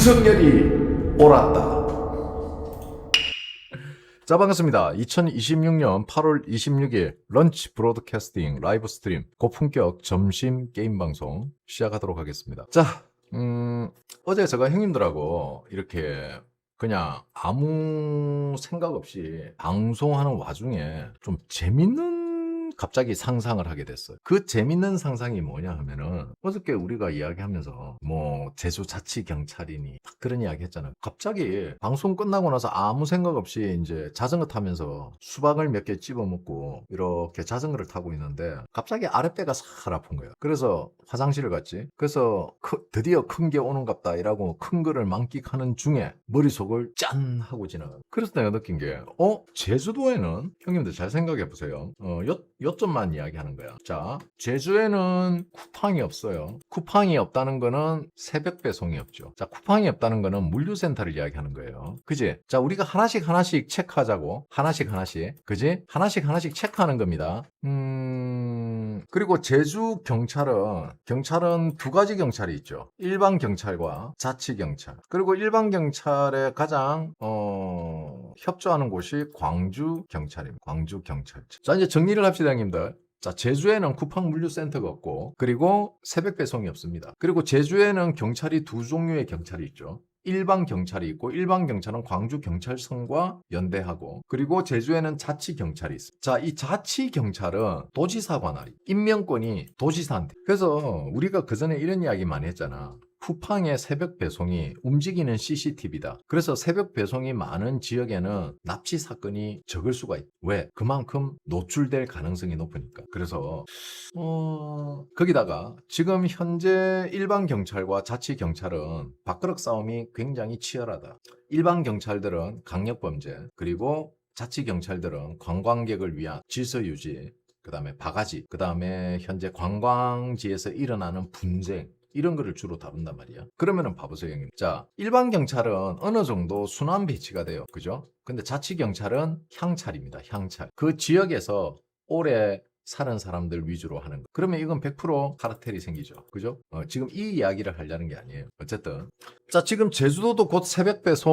윤석열이 옳았다. 자, 반갑습니다. 2026년 8월 26일 런치 브로드캐스팅 라이브 스트림 고품격 점심 게임 방송 시작하도록 하겠습니다. 자, 어제 제가 형님들하고 이렇게 그냥 아무 생각 없이 방송하는 와중에 좀 재밌는 갑자기 상상을 하게 됐어요. 그 재밌는 상상이 뭐냐 하면은 어저께 우리가 이야기하면서 뭐 제주자치경찰이니 그런 이야기 했잖아요. 갑자기 방송 끝나고 나서 아무 생각 없이 이제 자전거 타면서 수박을 몇 개 집어 먹고 이렇게 자전거를 타고 있는데 갑자기 아랫배가 살 아픈 거예요. 그래서 화장실을 갔지. 그래서 드디어 큰 게 오는갑다 이라고 큰 거를 만끽하는 중에 머릿속을 짠 하고 지나가요. 그래서 내가 느낀 게 제주도에는 형님들 잘 생각해 보세요. 요점만 이야기하는 거야. 자, 제주에는 쿠팡이 없어요. 쿠팡이 없다는 거는 새벽 배송이 없죠. 자, 쿠팡이 없다는 거는 물류센터를 이야기하는 거예요. 그지? 자, 우리가 하나씩 체크하자고. 하나씩. 그지? 하나씩 체크하는 겁니다. 그리고 제주 경찰은 두 가지 경찰이 있죠. 일반 경찰과 자치 경찰. 그리고 일반 경찰에 가장 협조하는 곳이 광주 경찰입니다. 광주 경찰청. 자, 이제 정리를 합시다, 형님들. 자, 제주에는 쿠팡 물류센터가 없고, 그리고 새벽 배송이 없습니다. 그리고 제주에는 경찰이 두 종류의 경찰이 있죠. 일반 경찰이 있고, 일반 경찰은 광주 경찰청과 연대하고, 그리고 제주에는 자치 경찰이 있어요. 자, 이 자치 경찰은 도지사 관할이, 임명권이 도지사한테. 그래서 우리가 그전에 이런 이야기 많이 했잖아. 쿠팡의 새벽 배송이 움직이는 CCTV다. 그래서 새벽 배송이 많은 지역에는 납치 사건이 적을 수가 있다. 왜? 그만큼 노출될 가능성이 높으니까. 그래서 거기다가 지금 현재 일반 경찰과 자치 경찰은 밥그릇 싸움이 굉장히 치열하다. 일반 경찰들은 강력범죄, 그리고 자치 경찰들은 관광객을 위한 질서 유지, 그 다음에 바가지, 그 다음에 현재 관광지에서 일어나는 분쟁, 이런 거를 주로 다룬단 말이야. 그러면은 봐보세요, 형님. 자, 일반 경찰은 어느 정도 순환 배치가 돼요. 그죠? 근데 자치 경찰은 향찰입니다. 향찰. 그 지역에서 오래 사는 사람들 위주로 하는 거. 그러면 이건 100% 카르텔이 생기죠. 그죠? 지금 이 이야기를 하려는 게 아니에요. 어쨌든. 자, 지금 제주도도 곧 새벽 배송을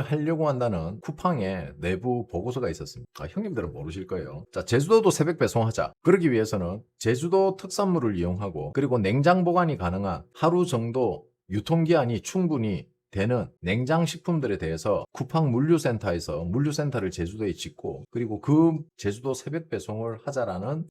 하려고 한다는 쿠팡의 내부 보고서가 있었습니다. 형님들은 모르실 거예요. 자, 제주도도 새벽 배송하자. 그러기 위해서는 제주도 특산물을 이용하고, 그리고 냉장 보관이 가능한 하루 정도 유통기한이 충분히 되는 냉장식품들에 대해서 쿠팡 물류센터에서 물류센터를 제주도에 짓고, 그리고 그 제주도 새벽 배송을 하자라는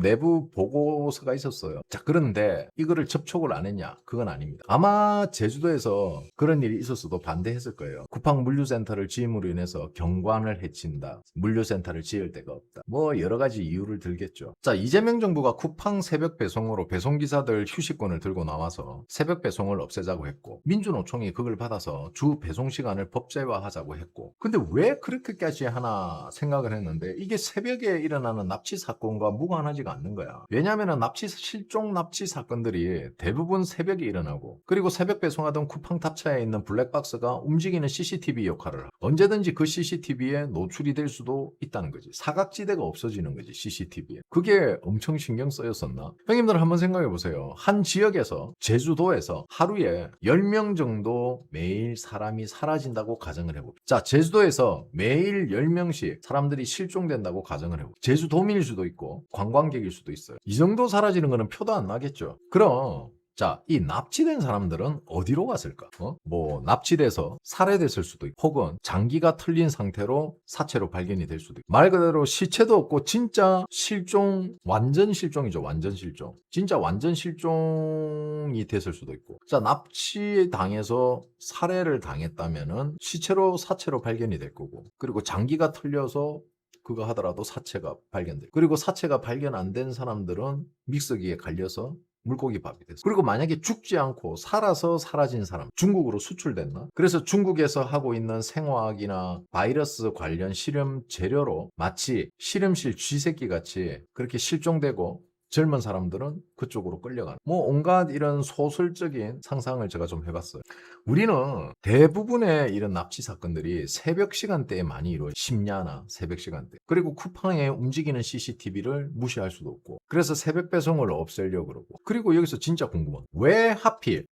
내부 보고서가 있었어요. 자, 그런데 이거를 접촉을 안 했냐? 그건 아닙니다. 아마 제주도에서 그런 일이 있었어도 반대했을 거예요. 쿠팡 물류센터를 지음으로 인해서 경관을 해친다. 물류센터를 지을 데가 없다. 뭐 여러 가지 이유를 들겠죠. 자, 이재명 정부가 쿠팡 새벽 배송으로 배송기사들 휴식권을 들고 나와서 새벽 배송을 없애자고 했고, 민주노총이 그걸 받아서 주 배송 시간을 법제화하자고 했고, 근데 왜 그렇게까지 하나 생각을 했는데 이게 새벽에 일어나는 납치 사건과 무관하지가 않는 거야. 왜냐하면 실종 납치 사건들이 대부분 새벽에 일어나고, 그리고 새벽 배송하던 쿠팡 탑차에 있는 블랙박스가 움직이는 CCTV 역할을 하고, 언제든지 그 CCTV에 노출이 될 수도 있다는 거지. 사각지대가 없어지는 거지, CCTV에. 그게 엄청 신경 쓰였었나? 형님들 한번 생각해 보세요. 한 지역에서, 제주도에서 하루에 10명 정도 매일 사람이 사라진다고 가정을 해봅니다. 자, 제주도에서 매일 10명씩 사람들이 실종된다고 가정을 해봅니다. 제주도민일 수도 있고 관광객일 수도 있어요. 이 정도 사라지는 거는 표도 안 나겠죠. 그럼 자, 이 납치된 사람들은 어디로 갔을까? 뭐 납치돼서 살해됐을 수도 있고, 혹은 장기가 틀린 상태로 사체로 발견이 될 수도 있고, 말 그대로 시체도 없고 진짜 실종, 완전 실종이죠. 완전 실종. 진짜 완전 실종이 됐을 수도 있고. 자, 납치당해서 살해를 당했다면은 시체로 사체로 발견이 될 거고, 그리고 장기가 틀려서 그거 하더라도 사체가 발견돼. 그리고 사체가 발견 안 된 사람들은 믹서기에 갈려서 물고기 밥이 됐어. 그리고 만약에 죽지 않고 살아서 사라진 사람, 중국으로 수출됐나? 그래서 중국에서 하고 있는 생화학이나 바이러스 관련 실험 재료로 마치 실험실 쥐새끼 같이 그렇게 실종되고, 젊은 사람들은 그쪽으로 끌려가는 뭐 온갖 이런 소설적인 상상을 제가 좀 해봤어요. 우리는 대부분의 이런 납치 사건들이 새벽 시간대에 많이 이루어져요. 심야나 새벽 시간대. 그리고 쿠팡에 움직이는 CCTV를 무시할 수도 없고 그래서 새벽 배송을 없애려고 그러고 그리고 여기서 진짜 궁금한 왜 하필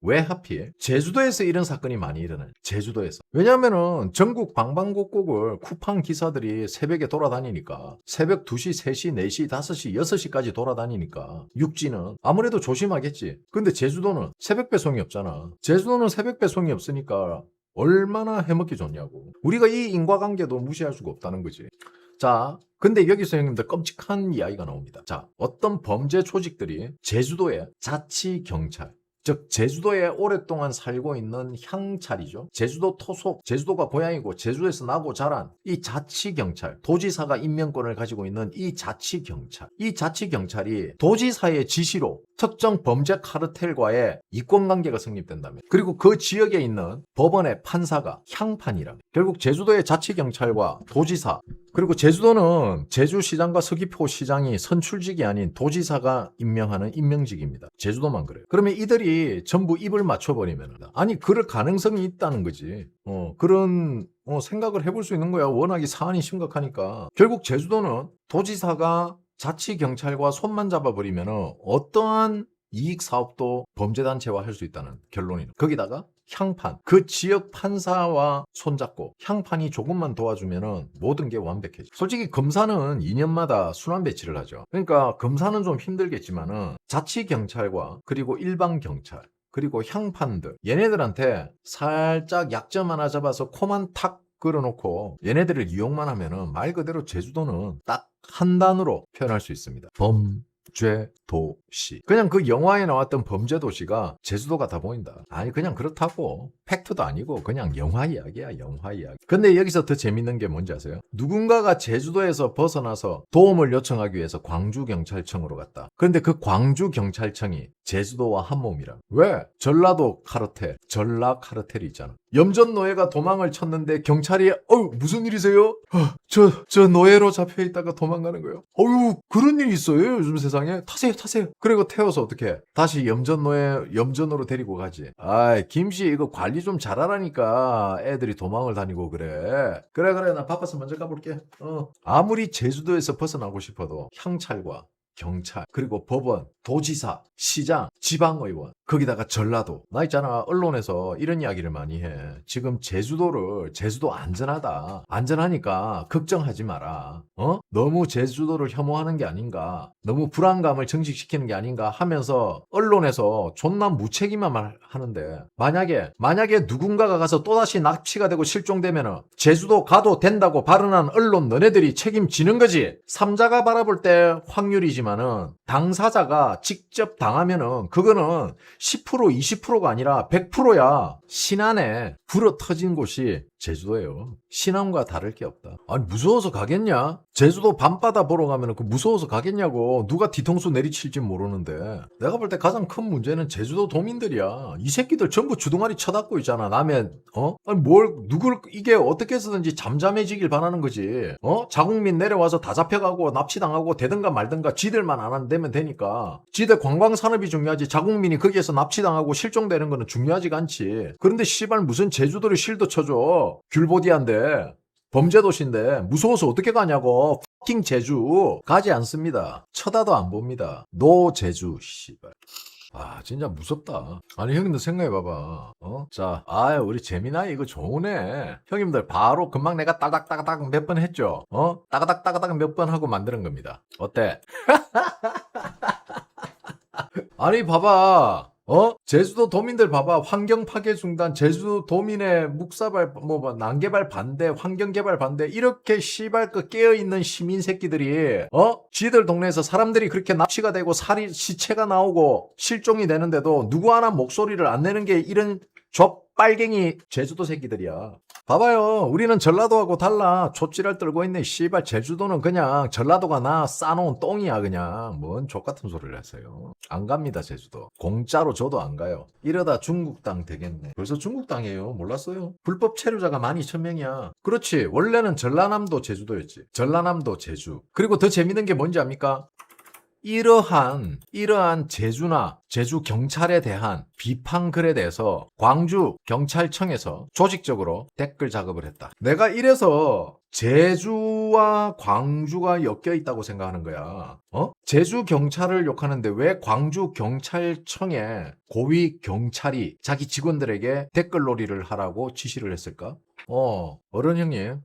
제주도에서 이런 사건이 많이 일어나요. 제주도에서. 왜냐하면은 전국 방방곡곡을 쿠팡 기사들이 새벽에 돌아다니니까 새벽 2시, 3시, 4시, 5시, 6시까지 돌아다니니까 육지는 아무래도 조심하겠지. 근데 제주도는 새벽 배송이 없잖아. 제주도는 새벽 배송이 없으니까 얼마나 해먹기 좋냐고. 우리가 이 인과관계도 무시할 수가 없다는 거지. 자, 근데 여기서 형님들 끔찍한 이야기가 나옵니다. 자, 어떤 범죄 조직들이 제주도의 자치경찰, 즉 제주도에 오랫동안 살고 있는 향찰이죠. 제주도 토속, 제주도가 고향이고 제주도에서 나고 자란 이 자치경찰, 도지사가 임명권을 가지고 있는 이 자치경찰이 도지사의 지시로 특정 범죄 카르텔과의 이권관계가 성립된다면 그리고 그 지역에 있는 법원의 판사가 향판이라면 결국 제주도의 자치경찰과 도지사 그리고 제주도는 제주시장과 서귀포시장이 선출직이 아닌 도지사가 임명하는 임명직입니다. 제주도만 그래요. 그러면 이들이 전부 입을 맞춰버리면 아니 그럴 가능성이 있다는 거지. 그런 생각을 해볼 수 있는 거야. 워낙에 사안이 심각하니까. 결국 제주도는 도지사가 자치경찰과 손만 잡아버리면 어떠한 이익 사업도 범죄단체화 할 수 있다는 결론이. 거기다가 향판, 그 지역 판사와 손잡고 향판이 조금만 도와주면 모든 게 완벽해져. 솔직히 검사는 2년마다 순환 배치를 하죠. 그러니까 검사는 좀 힘들겠지만은 자치경찰과 그리고 일반경찰 그리고 향판들 얘네들한테 살짝 약점 하나 잡아서 코만 탁 끌어놓고 얘네들을 이용만 하면은 말 그대로 제주도는 딱 한 단어로 표현할 수 있습니다. 범죄도시. 그냥 그 영화에 나왔던 범죄도시가 제주도 같아 보인다. 아니 그냥 그렇다고. 팩트도 아니고 그냥 영화 이야기야. 영화 이야기. 근데 여기서 더 재밌는 게 뭔지 아세요? 누군가가 제주도에서 벗어나서 도움을 요청하기 위해서 광주경찰청으로 갔다. 그런데 그 광주경찰청이 제주도와 한 몸이라. 왜? 전라도 카르텔, 전라 카르텔이 있잖아. 염전노예가 도망을 쳤는데 경찰이 무슨 일이세요? 저 노예로 잡혀있다가 도망가는 거예요. 그런 일이 있어요 요즘 세상에. 타세요. 그리고 태워서 어떻게 다시 염전으로 데리고 가지. 김씨 이거 관리 좀 잘하라니까 애들이 도망을 다니고 그래 나 바빠서 먼저 가볼게. 아무리 제주도에서 벗어나고 싶어도 향찰과 경찰, 그리고 법원, 도지사, 시장, 지방의원, 거기다가 전라도. 나 있잖아, 언론에서 이런 이야기를 많이 해. 지금 제주도 안전하다. 안전하니까 걱정하지 마라. 너무 제주도를 혐오하는 게 아닌가. 너무 불안감을 증식시키는 게 아닌가 하면서 언론에서 존나 무책임한 말 하는데 만약에 누군가가 가서 또다시 납치가 되고 실종되면 제주도 가도 된다고 발언한 언론 너네들이 책임지는 거지. 삼자가 바라볼 때 확률이지만은 당사자가 직접 당하면은 그거는 10% 20%가 아니라 100%야. 신안에 불어 터진 곳이 제주도예요. 신안과 다를 게 없다. 아니 무서워서 가겠냐? 제주도 밤바다 보러 가면 그 무서워서 가겠냐고. 누가 뒤통수 내리칠지 모르는데. 내가 볼 때 가장 큰 문제는 제주도 도민들이야. 이 새끼들 전부 주둥아리 쳐닫고 있잖아. 남의 아니 누굴 이게 어떻게 해서든지 잠잠해지길 바라는 거지. 자국민 내려와서 다 잡혀가고 납치당하고 되든가 말든가 지들만 안 되면 되니까. 지들 관광산업이 중요하지. 자국민이 거기에서 납치당하고 실종되는 거는 중요하지가 않지. 그런데 씨발 무슨 제주도를 실드 쳐줘. 귤보디안데 범죄도시인데 무서워서 어떻게 가냐고. 킹 제주 가지 않습니다. 쳐다도 안 봅니다. 노 제주 씨발. 진짜 무섭다. 아니 형님들 생각해봐봐. 자, 우리 재미나이 이거 좋으네. 형님들 바로 금방 내가 따닥따닥 몇 번 했죠. 따닥따닥 몇 번 하고 만드는 겁니다. 어때? 아니 봐봐. 제주도 도민들 봐봐. 환경파괴 중단, 제주도 도민의 묵사발, 난개발 반대, 환경개발 반대, 이렇게 씨발껏 깨어있는 시민 새끼들이, 지들 동네에서 사람들이 그렇게 납치가 되고 시체가 나오고 실종이 되는데도 누구 하나 목소리를 안 내는 게 이런 족빨갱이 제주도 새끼들이야. 봐봐요. 우리는 전라도하고 달라. 촌지랄 떨고 있네. 씨발 제주도는 그냥 전라도가 싸놓은 똥이야 그냥. 뭔 족같은 소리를 하세요. 안 갑니다 제주도. 공짜로 저도 안 가요. 이러다 중국 땅 되겠네. 벌써 중국 땅이에요. 몰랐어요. 불법 체류자가 12,000명이야. 그렇지. 원래는 전라남도 제주도였지. 전라남도 제주. 그리고 더 재밌는 게 뭔지 압니까? 이러한 제주 경찰에 대한 비판 글에 대해서 광주 경찰청에서 조직적으로 댓글 작업을 했다. 내가 이래서 제주와 광주가 엮여 있다고 생각하는 거야. 제주 경찰을 욕하는데 왜 광주 경찰청의 고위 경찰이 자기 직원들에게 댓글놀이를 하라고 지시를 했을까? 어른 형님,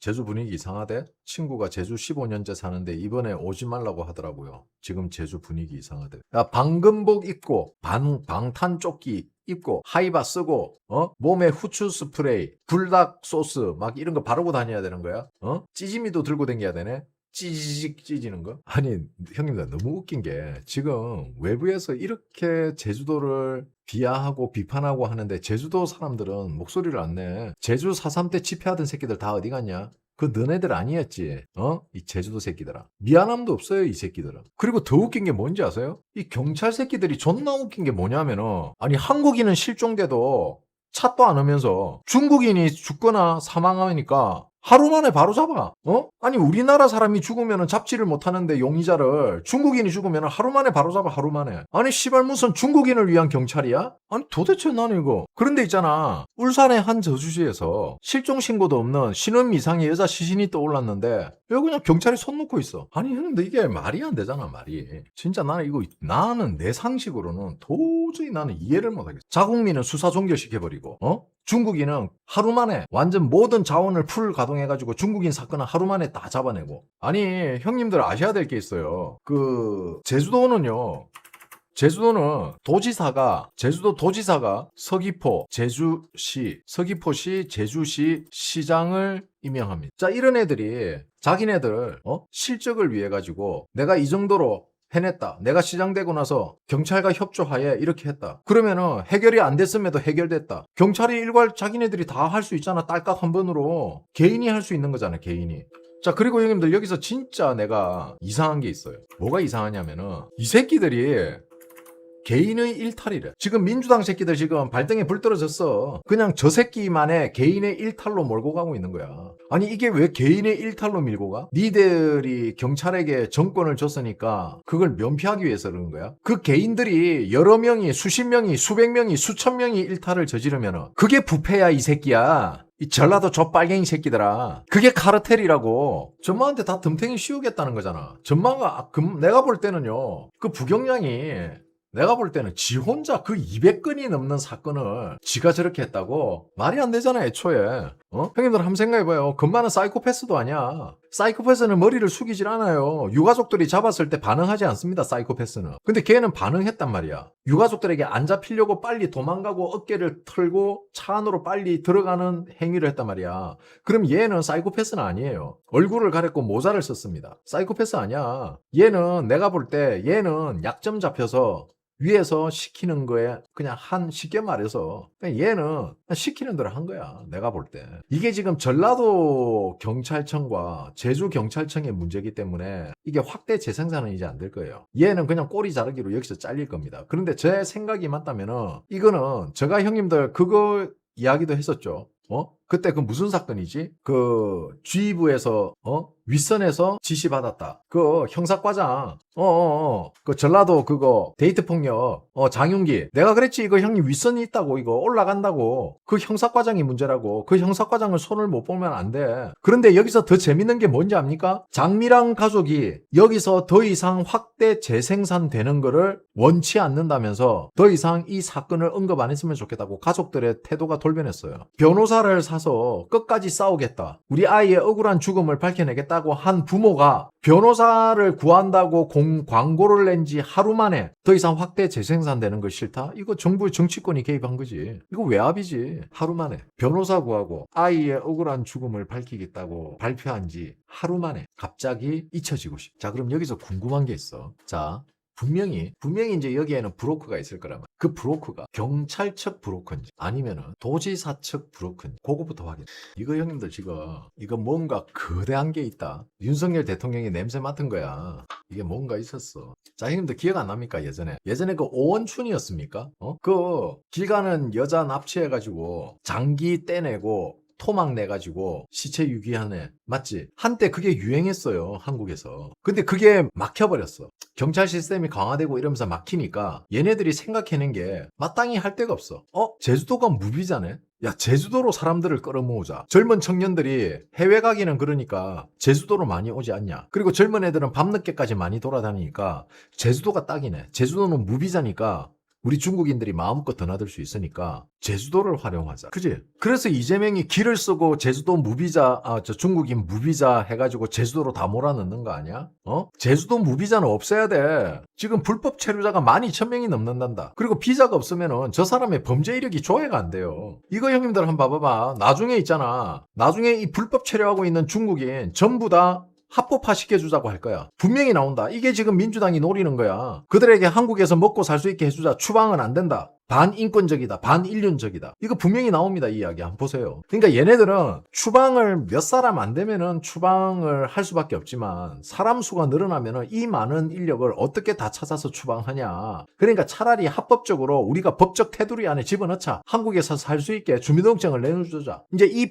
제주 분위기 이상하대? 친구가 제주 15년째 사는데 이번에 오지 말라고 하더라고요. 지금 제주 분위기 이상하대. 야, 방금복 입고, 방탄조끼 입고, 하이바 쓰고, 몸에 후추 스프레이, 불닭 소스, 막 이런 거 바르고 다녀야 되는 거야? 찌짐이도 들고 다녀야 되네? 찌직 찌지는 거? 아니, 형님들 너무 웃긴 게 지금 외부에서 이렇게 제주도를 비하하고 비판하고 하는데 제주도 사람들은 목소리를 안 내. 제주 4.3 때 집회하던 새끼들 다 어디 갔냐? 그 너네들 아니었지? 이 제주도 새끼들아. 미안함도 없어요, 이 새끼들은. 그리고 더 웃긴 게 뭔지 아세요? 이 경찰 새끼들이 존나 웃긴 게 뭐냐면은, 아니, 한국인은 실종돼도 차도 안 오면서 중국인이 죽거나 사망하니까 하루 만에 바로 잡아. 아니, 우리나라 사람이 죽으면 잡지를 못하는데 용의자를 중국인이 죽으면 하루 만에 바로 잡아, 하루 만에. 아니, 씨발 무슨 중국인을 위한 경찰이야? 아니, 도대체 나는 이거. 그런데 있잖아, 울산의 한 저수지에서 실종 신고도 없는 신원 미상의 여자 시신이 떠올랐는데 여기 그냥 경찰이 손 놓고 있어. 아니, 근데 이게 말이 안 되잖아, 말이. 진짜 나는 내 상식으로는 도저히 나는 이해를 못하겠어. 자국민은 수사 종결시켜버리고, 중국인은 하루 만에 완전 모든 자원을 풀 가동해가지고 중국인 사건은 하루 만에 다 잡아내고. 아니, 형님들 아셔야 될 게 있어요. 제주도는 제주도 도지사가 서귀포시 제주시 시장을 임명합니다. 자, 이런 애들이 자기네들 실적을 위해 가지고 내가 이 정도로 해냈다. 내가 시장 되고 나서 경찰과 협조하에 이렇게 했다. 그러면은 해결이 안 됐음에도 해결됐다. 경찰이 일괄 자기네들이 다 할 수 있잖아. 딸깍 한 번으로. 개인이 할 수 있는 거잖아, 개인이. 자, 그리고 형님들 여기서 진짜 내가 이상한 게 있어요. 뭐가 이상하냐면은 이 새끼들이 개인의 일탈이래. 지금 민주당 새끼들 지금 발등에 불 떨어졌어. 그냥 저 새끼만의 개인의 일탈로 몰고 가고 있는 거야. 아니, 이게 왜 개인의 일탈로 밀고 가? 니들이 경찰에게 정권을 줬으니까 그걸 면피하기 위해서 그러는 거야. 그 개인들이 여러 명이, 수십 명이, 수백 명이, 수천 명이 일탈을 저지르면은 그게 부패야, 이 새끼야. 이 전라도 족빨갱이 새끼들아. 그게 카르텔이라고. 전마한테 다 덤탱이 씌우겠다는 거잖아. 전마가 내가 볼 때는요, 그 부경량이, 내가 볼 때는 지 혼자 그 200건이 넘는 사건을 지가 저렇게 했다고? 말이 안 되잖아, 애초에. 형님들 한번 생각해봐요. 건마는 사이코패스도 아니야. 사이코패스는 머리를 숙이질 않아요. 유가족들이 잡았을 때 반응하지 않습니다, 사이코패스는. 근데 걔는 반응했단 말이야. 유가족들에게 안 잡히려고 빨리 도망가고 어깨를 털고 차 안으로 빨리 들어가는 행위를 했단 말이야. 그럼 얘는 사이코패스는 아니에요. 얼굴을 가렸고 모자를 썼습니다. 사이코패스 아니야. 얘는 내가 볼 때 얘는 약점 잡혀서 위에서 시키는 거에 그냥 쉽게 말해서 얘는 시키는 대로 한 거야, 내가 볼 때. 이게 지금 전라도 경찰청과 제주 경찰청의 문제이기 때문에 이게 확대 재생산은 이제 안 될 거예요. 얘는 그냥 꼬리 자르기로 여기서 잘릴 겁니다. 그런데 제 생각이 맞다면은 이거는 제가 형님들 그거 이야기도 했었죠. 그때 그 무슨 사건이지? 그 G부에서 윗선에서 지시받았다. 그 형사과장 그 전라도 그거 데이트 폭력 장윤기, 내가 그랬지, 이거 형님 윗선이 있다고, 이거 올라간다고. 그 형사과장이 문제라고. 그 형사과장을 손을 못 보면 안 돼. 그런데 여기서 더 재밌는 게 뭔지 압니까? 장미랑 가족이 여기서 더 이상 확대 재생산되는 거를 원치 않는다면서 더 이상 이 사건을 언급 안 했으면 좋겠다고 가족들의 태도가 돌변했어요. 변호사를 사서 끝까지 싸우겠다, 우리 아이의 억울한 죽음을 밝혀내겠다고 한 부모가 변호사를 구한다고 광고를 낸 지 하루 만에 더 이상 확대 재생산되는 거 싫다? 이거 정부의 정치권이 개입한 거지. 이거 외압이지. 하루 만에 변호사 구하고 아이의 억울한 죽음을 밝히겠다고 발표한 지 하루 만에 갑자기 잊혀지고 싶어. 자, 그럼 여기서 궁금한 게 있어. 자, 분명히 이제 여기에는 브로커가 있을 거란 말이야. 그 브로커가 경찰 측 브로커인지 아니면은 도지사 측 브로커인지 그거부터 확인. 이거 형님들 지금 이거 뭔가 거대한 게 있다. 윤석열 대통령이 냄새 맡은 거야. 이게 뭔가 있었어. 자, 형님들 기억 안 납니까? 예전에 그 오원춘이었습니까? 그 길 가는 여자 납치해가지고 장기 떼내고 토막 내가지고 시체 유기하네. 맞지? 한때 그게 유행했어요, 한국에서. 근데 그게 막혀버렸어. 경찰 시스템이 강화되고 이러면서 막히니까 얘네들이 생각해낸 게 마땅히 할 데가 없어. 제주도가 무비자네? 야, 제주도로 사람들을 끌어모으자. 젊은 청년들이 해외 가기는 그러니까 제주도로 많이 오지 않냐. 그리고 젊은 애들은 밤늦게까지 많이 돌아다니니까 제주도가 딱이네. 제주도는 무비자니까 우리 중국인들이 마음껏 드나들 수 있으니까 제주도를 활용하자. 그지? 그래서 이재명이 길을 쓰고 제주도 무비자, 중국인 무비자 해가지고 제주도로 다 몰아넣는 거 아니야? 제주도 무비자는 없애야 돼. 지금 불법 체류자가 12,000명이 넘는단다. 그리고 비자가 없으면은 저 사람의 범죄 이력이 조회가 안 돼요. 이거 형님들 한번 봐봐봐. 나중에 있잖아. 나중에 이 불법 체류하고 있는 중국인 전부 다 합법화 시켜주자고 할 거야. 분명히 나온다. 이게 지금 민주당이 노리는 거야. 그들에게 한국에서 먹고 살 수 있게 해주자. 추방은 안 된다. 반인권적이다. 반인륜적이다. 이거 분명히 나옵니다. 이 이야기 한번 보세요. 그러니까 얘네들은 추방을 몇 사람 안 되면은 추방을 할 수밖에 없지만 사람 수가 늘어나면은 이 많은 인력을 어떻게 다 찾아서 추방하냐. 그러니까 차라리 합법적으로 우리가 법적 테두리 안에 집어넣자. 한국에서 살 수 있게 주민등록증을 내놓주자. 이제 이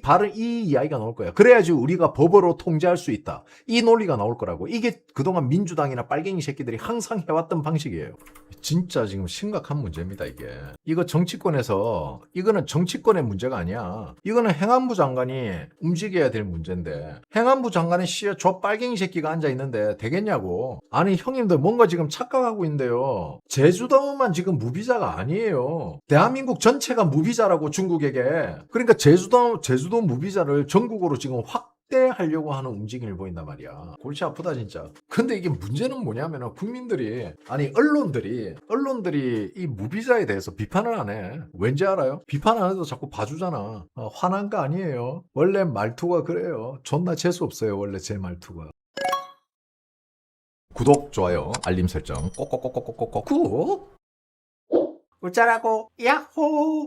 이야기가 나올 거야. 그래야지 우리가 법으로 통제할 수 있다. 이 논리가 나올 거라고. 이게 그동안 민주당이나 빨갱이 새끼들이 항상 해왔던 방식이에요. 진짜 지금 심각한 문제입니다, 이게. 이거 정치권에서, 이거는 정치권의 문제가 아니야. 이거는 행안부 장관이 움직여야 될 문제인데, 행안부 장관의 저 빨갱이 새끼가 앉아있는데 되겠냐고. 아니, 형님들 뭔가 지금 착각하고 있는데요. 제주도만 지금 무비자가 아니에요. 대한민국 전체가 무비자라고, 중국에게. 그러니까 제주도 무비자를 전국으로 지금 확대하려고 하는 움직임을 보인단 말이야. 골치 아프다 진짜. 근데 이게 문제는 뭐냐면 국민들이, 아니 언론들이 이 무비자에 대해서 비판을 안 해. 왠지 알아요? 비판 안 해도 자꾸 봐주잖아. 화난 거 아니에요. 원래 말투가 그래요. 존나 재수 없어요. 원래 제 말투가. 구독, 좋아요, 알림 설정 꼭꼭꼭꼭꼭꼭 구. 어쩌라고 야호.